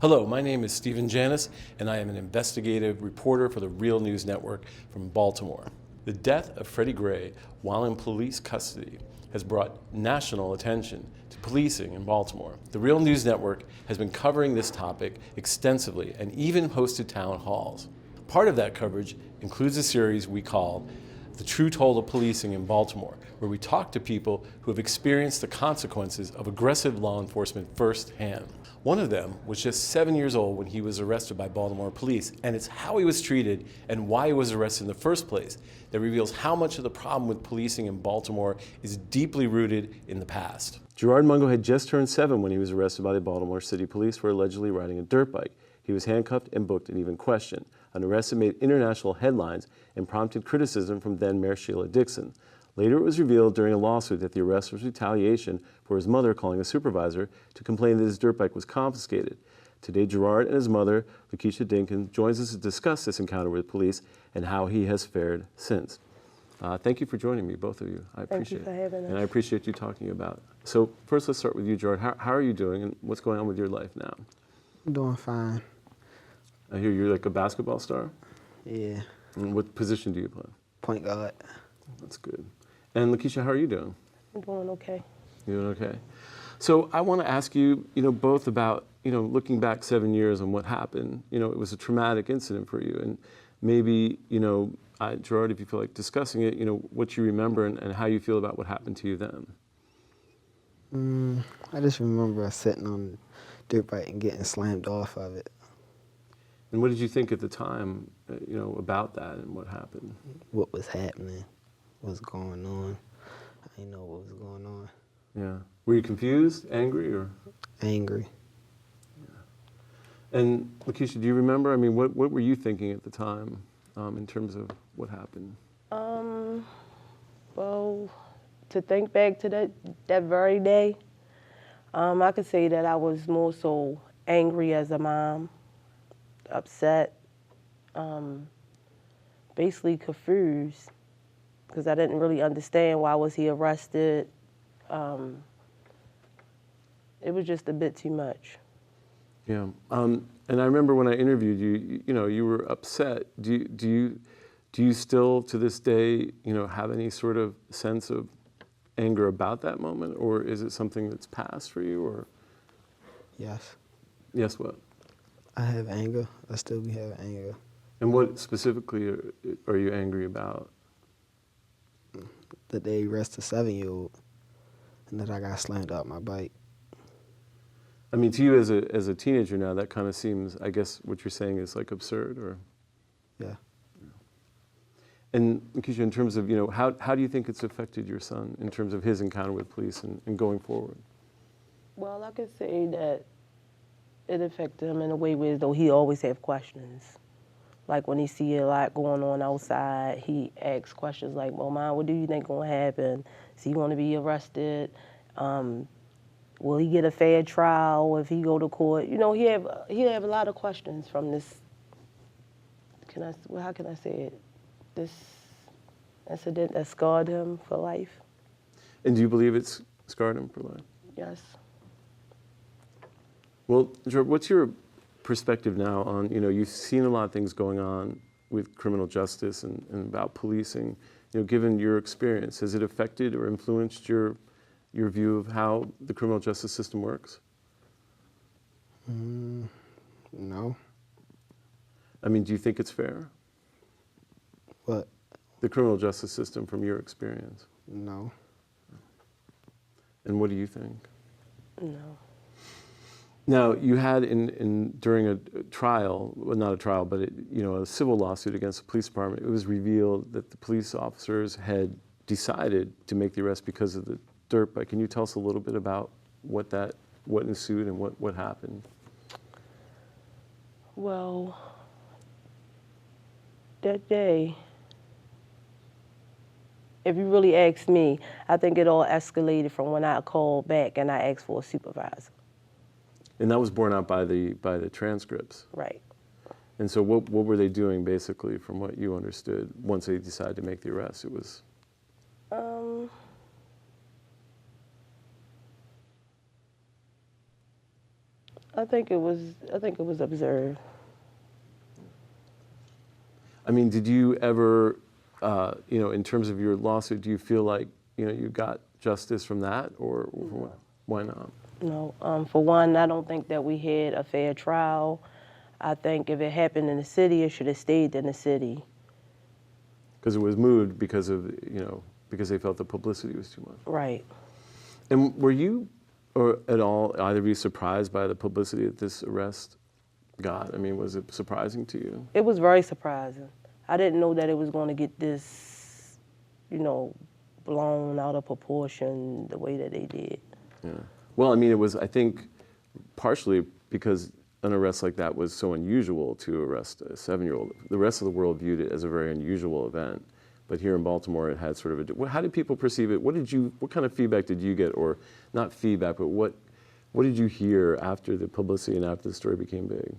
Hello, my name is Stephen Janis, and I am an investigative reporter for the Real News Network from Baltimore. The death of Freddie Gray while in police custody has brought national attention to policing in Baltimore. The Real News Network has been covering this topic extensively and even hosted town halls. Part of that coverage includes a series we call The True Toll of Policing in Baltimore, where we talk to people who have experienced the consequences of aggressive law enforcement firsthand. One of them was just 7 years old when he was arrested by Baltimore police, and it's how he was treated and why he was arrested in the first place that reveals how much of the problem with policing in Baltimore is deeply rooted in the past. Gerard Mungo had just turned 7 when he was arrested by the Baltimore City Police for allegedly riding a dirt bike. He was handcuffed and booked and even questioned, an arrest that made international headlines and prompted criticism from then Mayor Sheila Dixon. Later, it was revealed during a lawsuit that the arrest was retaliation for his mother calling a supervisor to complain that his dirt bike was confiscated. Today, Gerard and his mother, Lakeisha Dinkin, joins us to discuss this encounter with police and how he has fared since. Thank you for joining me, both of you. I appreciate it. Thank you for having us. And I appreciate you talking about it. So first, let's start with you, Gerard. How are you doing, and what's going on with your life now? I'm doing fine. I hear you're like a basketball star? Yeah. And what position do you play? Point guard. That's good. And Lakeisha, how are you doing? I'm doing okay. You doing okay? So I want to ask you, both about, looking back 7 years on what happened. It was a traumatic incident for you, and maybe, Gerard, if you feel like discussing it, what you remember and how you feel about what happened to you then. I just remember sitting on the dirt bike and getting slammed off of it. And what did you think at the time, about that and what happened? What was happening, what's going on. I didn't know what was going on. Yeah. Were you confused, angry, or? Angry. Yeah. And Lakeisha, do you remember? I mean, what were you thinking at the time in terms of what happened? Well, to think back to that very day, I could say that I was more so angry as a mom, upset, basically confused, because I didn't really understand why was he arrested. It was just a bit too much. Yeah, and I remember when I interviewed you, you were upset. Do you still, to this day, have any sort of sense of anger about that moment, or is it something that's passed for you, or? Yes. Yes, what? I have anger. I still be having anger. And what specifically are you angry about? That they arrested a 7-year-old and that I got slammed off my bike. I mean, to you as a teenager now, that kind of seems, I guess what you're saying is like absurd, or? Yeah. And Lakeisha, in terms of, how do you think it's affected your son in terms of his encounter with police and going forward? Well, I could say that it affected him in a way where though he always have questions. Like when he see a lot going on outside, he asks questions like, well, Mom, what do you think gonna happen? Is he gonna be arrested? Will he get a fair trial if he go to court? He have a lot of questions from this, how can I say it? This incident that scarred him for life. And do you believe it's scarred him for life? Yes. Well, Gerard, what's your perspective now on, you've seen a lot of things going on with criminal justice and about policing. Given your experience, has it affected or influenced your view of how the criminal justice system works? No. I mean, do you think it's fair? What? The criminal justice system from your experience? No. And what do you think? No. Now, you had during a trial, well, not a trial, but a civil lawsuit against the police department, it was revealed that the police officers had decided to make the arrest because of the dirt bike. Can you tell us a little bit about what ensued and what happened? Well, that day, if you really ask me, I think it all escalated from when I called back and I asked for a supervisor. And that was borne out by the transcripts. Right. And so what were they doing basically from what you understood once they decided to make the arrest? It was I think it was observed. I mean, did you ever, in terms of your lawsuit, do you feel like, you got justice from that, or why not? No, for one, I don't think that we had a fair trial. I think if it happened in the city, it should have stayed in the city. Because it was moved because because they felt the publicity was too much. Right. And were you, or at all, either of you surprised by the publicity that this arrest got? I mean, was it surprising to you? It was very surprising. I didn't know that it was going to get this, blown out of proportion the way that they did. Yeah. Well, I mean, it was, I think, partially because an arrest like that was so unusual to arrest a 7-year-old. The rest of the world viewed it as a very unusual event. But here in Baltimore, it had sort of how did people perceive it? What kind of feedback did you get, or not feedback, but what did you hear after the publicity and after the story became big?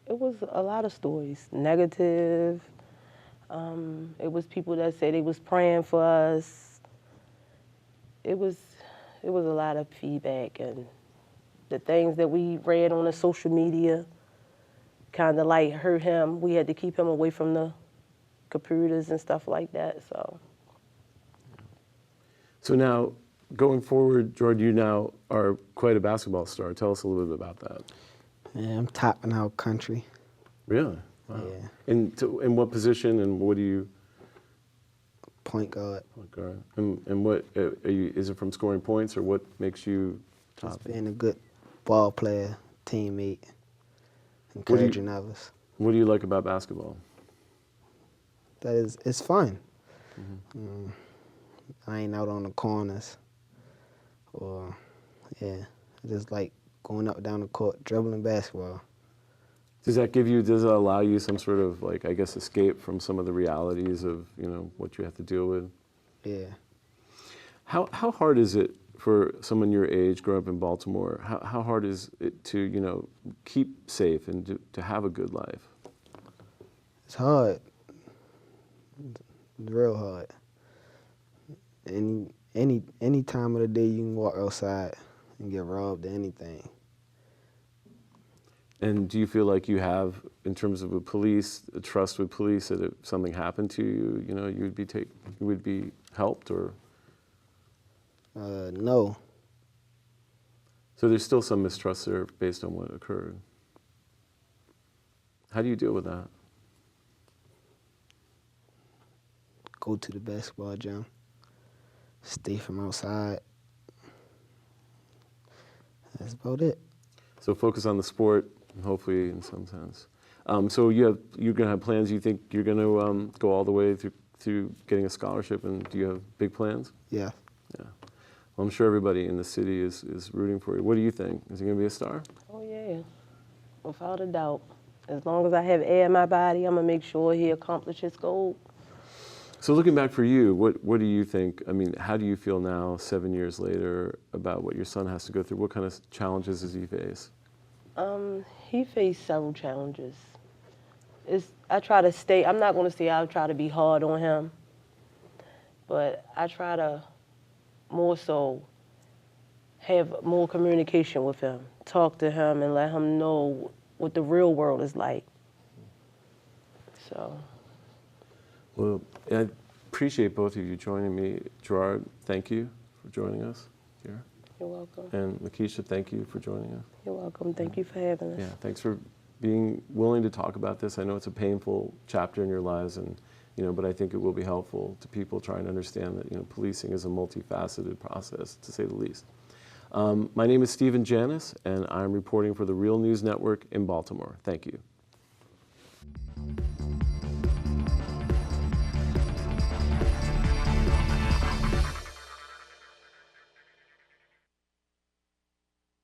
It was a lot of stories, negative. It was people that said they was praying for us. It was a lot of feedback, and the things that we read on the social media kind of like hurt him. We had to keep him away from the computers and stuff like that. So now, going forward, Jordan, you now are quite a basketball star. Tell us a little bit about that. Yeah, I'm topping out country. Really? Wow. Yeah. In what position, and what do you? Point guard. Point guard. And what is it from scoring points, or what makes you top? Just being a good ball player, teammate, encouraging others. What do you like about basketball? It's fun. Mm-hmm. I ain't out on the corners, or I just like going up and down the court, dribbling basketball. Does it allow you some sort of, like, I guess, escape from some of the realities of, what you have to deal with? Yeah. How hard is it for someone your age, growing up in Baltimore, how hard is it to, keep safe and to have a good life? It's hard. It's real hard. Any time of the day you can walk outside and get robbed or anything. And do you feel like you have, in terms of a trust with police, that if something happened to you, you would be helped, or? No. So there's still some mistrust there based on what occurred. How do you deal with that? Go to the basketball gym. Stay from outside. That's about it. So focus on the sport, hopefully, in some sense. So you're going to have plans. You think you're going to go all the way through getting a scholarship, and do you have big plans? Yeah. Yeah. Well, I'm sure everybody in the city is rooting for you. What do you think? Is he going to be a star? Oh yeah, without a doubt. As long as I have air in my body, I'm gonna make sure he accomplishes goal. So looking back for you, what do you think? I mean, how do you feel now, 7 years later, about what your son has to go through? What kind of challenges does he face? He faced several challenges. I try to stay, I'm not gonna say I'll try to be hard on him, but I try to more so have more communication with him, talk to him and let him know what the real world is like. So. Well, I appreciate both of you joining me. Gerard, thank you for joining us here. You're welcome. And Lakeisha, thank you for joining us. You're welcome. Thank you for having us. Yeah, thanks for being willing to talk about this. I know it's a painful chapter in your lives, and but I think it will be helpful to people trying to understand that policing is a multifaceted process, to say the least. My name is Stephen Janis, and I'm reporting for the Real News Network in Baltimore. Thank you.